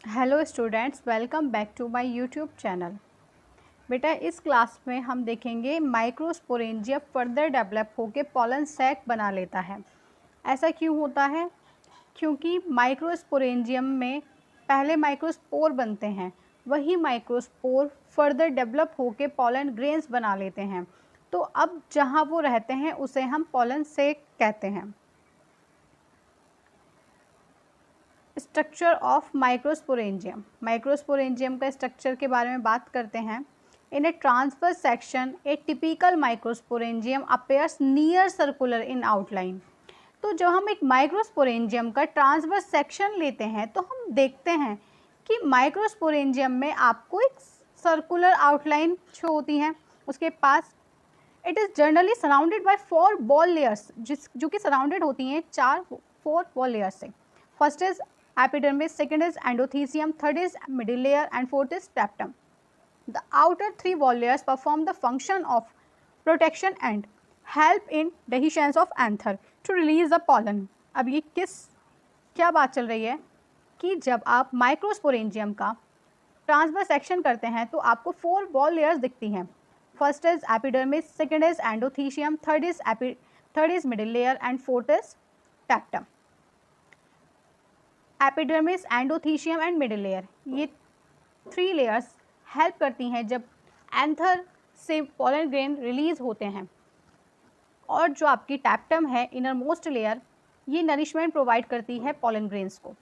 Hello students, welcome back to my YouTube channel. बेटा, इस class में हम देखेंगे माइक्रोस्पोरेंजियम फर्दर डेवलप होकर पॉलन सैक बना लेता है। ऐसा क्यों होता है? क्योंकि माइक्रोस्पोरेंजियम में पहले माइक्रोस्पोर बनते हैं, वही माइक्रोस्पोर फर्दर डेवलप होकर पॉलन ग्रेन्स बना लेते हैं। तो अब जहाँ वो रहते हैं उसे हम पॉलन सैक कहते हैं। Structure of microsporangium. माइक्रोस्पोरेंजियम का स्ट्रक्चर के बारे में बात करते हैं। In a transverse section a typical microsporangium appears near circular in outline. तो जब हम एक माइक्रोस्पोरेंजियम का ट्रांसवर्स सेक्शन लेते हैं तो हम देखते हैं कि माइक्रोस्पोरेंजियम में आपको एक सर्कुलर आउटलाइन शो होती है। उसके पास it is generally surrounded by 4 wall layers, जो कि सराउंडेड होती हैं 4 बॉल लेयर्स से। First is epidermis, second is endothelium, third is middle layer and fourth is tapetum. The outer 3 wall layers perform the function of protection and help in dehiscence of anther to release the pollen. अब ये क्या बात चल रही है कि जब आप माइक्रोस्पोरेंजियम का ट्रांसवर्स सेक्शन करते हैं तो आपको 4 वॉल लेयर्स दिखती हैं। First is epidermis, second is endothecium, third is middle layer and fourth is tapetum. Epidermis, endothecium and middle layer, ये 3 लेयर्स हेल्प करती हैं जब एंथर से पॉलन ग्रेन रिलीज होते हैं। और जो आपकी टैप्टम है, इनर मोस्ट लेयर, ये नरिशमेंट प्रोवाइड करती है पॉलन ग्रेन्स को।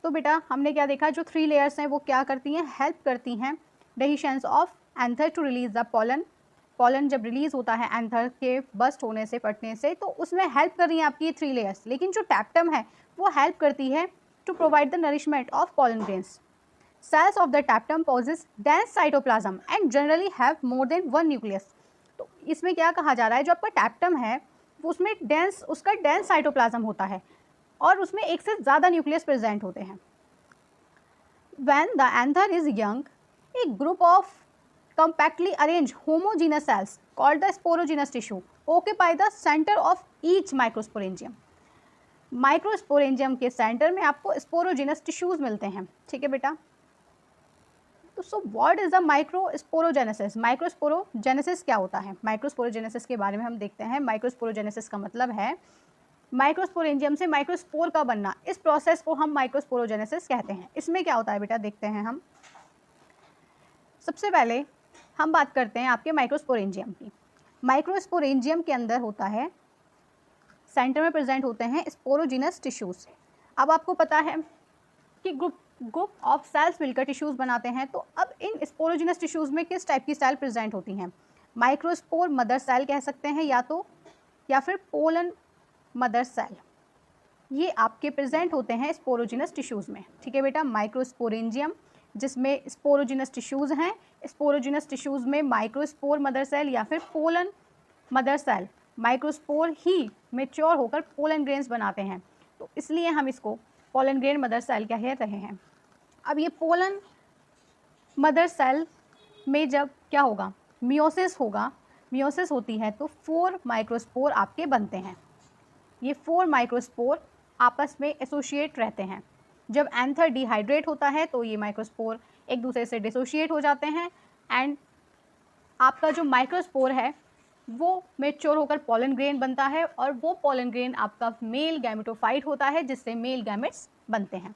तो बेटा, हमने क्या देखा, जो 3 लेयर्स हैं वो क्या करती हैं, हेल्प करती हैं dehiscence of anther to release the pollen. Pollen जब रिलीज होता है एंथर के बस्ट होने से, फटने से, तो उसमें हेल्प कर रही हैं आपकी ये 3 लेयर्स। लेकिन जो टैप्टम है वो हेल्प करती है to provide the nourishment of pollen grains. Cells of the tapetum possess dense cytoplasm and generally have more than 1 nucleus. तो इसमें क्या कहा जा रहा है, जो आपका टैप्टम है वो उसमें उसका डेंस साइटोप्लाज्म होता है और उसमें एक से ज़्यादा न्यूक्लियस प्रेजेंट होते हैं। When the anther is young, A group of compactly arranged homogeneous cells called the sporogenous tissue occupy the center of each microsporangium. Microsporangium के सेंटर में आपको स्पोरोजेनस टिश्यूज मिलते हैं। ठीक है बेटा, तो so what is the microsporogenesis? Microsporogenesis क्या होता है? माइक्रोस्पोरोजेनेसिस के बारे में हम देखते हैं। माइक्रोस्पोरोजेनेसिस का मतलब है माइक्रोस्पोरेंजियम से माइक्रोस्पोर का बनना। इस प्रोसेस को हम माइक्रोस्पोरोजेनेसिस कहते हैं। इसमें क्या होता है बेटा, देखते हैं हम। सबसे पहले हम बात करते हैं आपके माइक्रोस्पोरेंजियम की। माइक्रोस्पोरेंजियम के अंदर होता है, सेंटर में प्रेजेंट होते हैं स्पोरोजिनस टिश्यूज। अब आपको पता है कि ग्रुप ऑफ सेल्स मिलकर टिश्यूज बनाते हैं। तो अब इन स्पोरोजिनस टिश्यूज में किस टाइप की सेल प्रेजेंट होती हैं? माइक्रोस्पोर मदर सेल कह सकते हैं या फिर पोलन मदर सेल। ये आपके प्रेजेंट होते हैं स्पोरोजिनस टिश्यूज में। ठीक है बेटा, माइक्रोस्पोरेंजियम जिसमें स्पोरोजिनस टिश्यूज़ हैं, स्पोरोजिनस टिश्यूज़ में माइक्रोस्पोर मदर सेल या फिर पोलन मदर सेल, माइक्रोस्पोर ही मेच्योर होकर पोलन ग्रेन्स बनाते हैं। तो इसलिए हम इसको पोलन ग्रेन मदर सेल कह रहे हैं। अब ये पोलन मदर सेल में जब क्या होगा, मियोसिस होगा, मियोसिस होती है तो 4 माइक्रोस्पोर आपके बनते हैं। ये 4 माइक्रोस्पोर आपस में एसोसिएट रहते हैं। जब एंथर डिहाइड्रेट होता है तो ये माइक्रोस्पोर एक दूसरे से डिसोशिएट हो जाते हैं एंड आपका जो माइक्रोस्पोर है वो मेच्योर होकर पोलन ग्रेन बनता है और वो पोलन ग्रेन आपका मेल गैमेटोफाइट होता है, जिससे मेल गैमेट्स बनते हैं।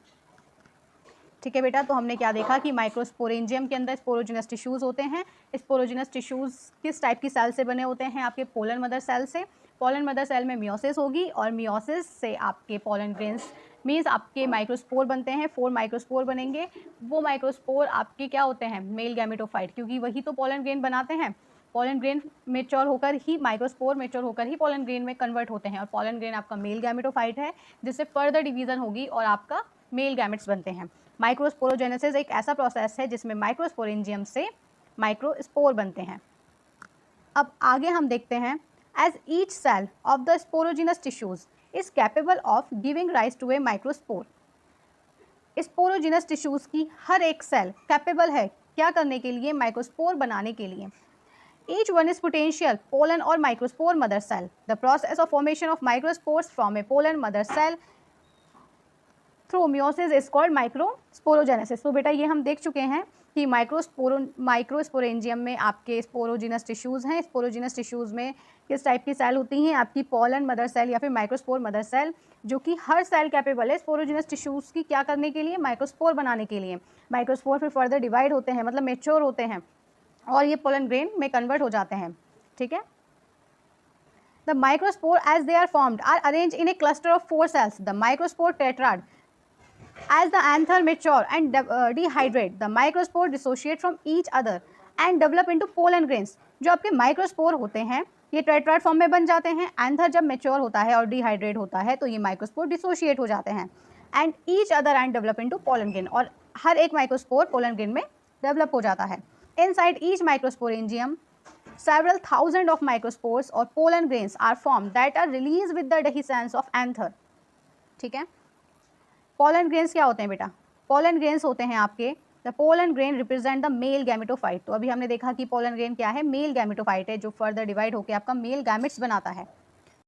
ठीक है बेटा, तो हमने क्या देखा कि माइक्रोस्पोरेंजियम के अंदर स्पोरोजिनस टिश्यूज़ होते हैं। स्पोरोजिनस टिश्यूज़ किस टाइप की सेल से बने होते हैं? आपके पोलन मदर सेल से। पोलन मदर सेल में मियोसिस होगी और मियोसिस से आपके पोलन ग्रेन्स मीन्स आपके माइक्रोस्पोर बनते हैं। 4 माइक्रोस्पोर बनेंगे। वो माइक्रोस्पोर आपके क्या होते हैं? मेल गैमेटोफाइट, क्योंकि वही तो पोलन ग्रेन बनाते हैं। पोलन ग्रेन मेच्योर होकर ही, माइक्रोस्पोर मेच्योर होकर ही पोलन ग्रेन में कन्वर्ट होते हैं और पोलन ग्रेन आपका मेल गैमेटोफाइट है, जिससे फर्दर डिवीज़न होगी और आपका मेल गैमेट्स बनते हैं। माइक्रोस्पोरोजेनेसिस एक ऐसा प्रोसेस है जिसमें माइक्रोस्पोरेंजियम से माइक्रोस्पोर बनते हैं। अब आगे हम देखते हैं, as each cell of the sporogenous tissues is capable of giving rise to a microspore. Sporogenous tissues की हर एक सेल कैपेबल है क्या करने के लिए? माइक्रोस्पोर बनाने के लिए। Each one is potential pollen or microspore mother cell. The process of formation of microspores from a pollen mother cell through meiosis is called microsporogenesis. तो बेटा ये हम देख चुके हैं कि माइक्रोस्पोरेंजियम में आपके स्पोरोजिनस टिश्यूज़ हैं। स्पोरोजिनस टिश्यूज़ में किस टाइप की सेल होती हैं? आपकी पॉलन मदर सेल या फिर माइक्रोस्पोर मदर सेल, जो कि हर सेल कैपेबल है स्पोरोजिनस टिश्यूज़ की क्या करने के लिए? माइक्रोस्पोर बनाने के लिए। माइक्रोस्पोर फिर फर्दर डिवाइड होते हैं, मतलब मेच्योर होते हैं और ये पोलन ग्रेन में कन्वर्ट हो जाते हैं। ठीक है। The microspore as they are formed are arranged in a cluster of 4 cells. The microspore tetrad. As the anther mature and dehydrate, the microspore dissociate from each other and develop into pollen grains. जो आपके microspore होते हैं ये tetrad form में बन जाते हैं। Anther जब मेच्योर होता है और डिहाइड्रेट होता है तो ये माइक्रोस्पोर डिसोशिएट हो जाते हैं and each other and develop into pollen grain, और हर एक माइक्रोस्पोर पोलन ग्रेन में डेवलप हो जाता है। Inside each microsporangium several thousand of microspores or pollen grains are formed that are released with the dehiscence of anther। ठीक है। pollen grains क्या होते हैं बेटा? pollen grains होते हैं आपके, the pollen grain represent the male gametophyte। तो अभी हमने देखा कि pollen grain क्या है? male gametophyte है जो further divide होकर आपका male gametes बनाता है।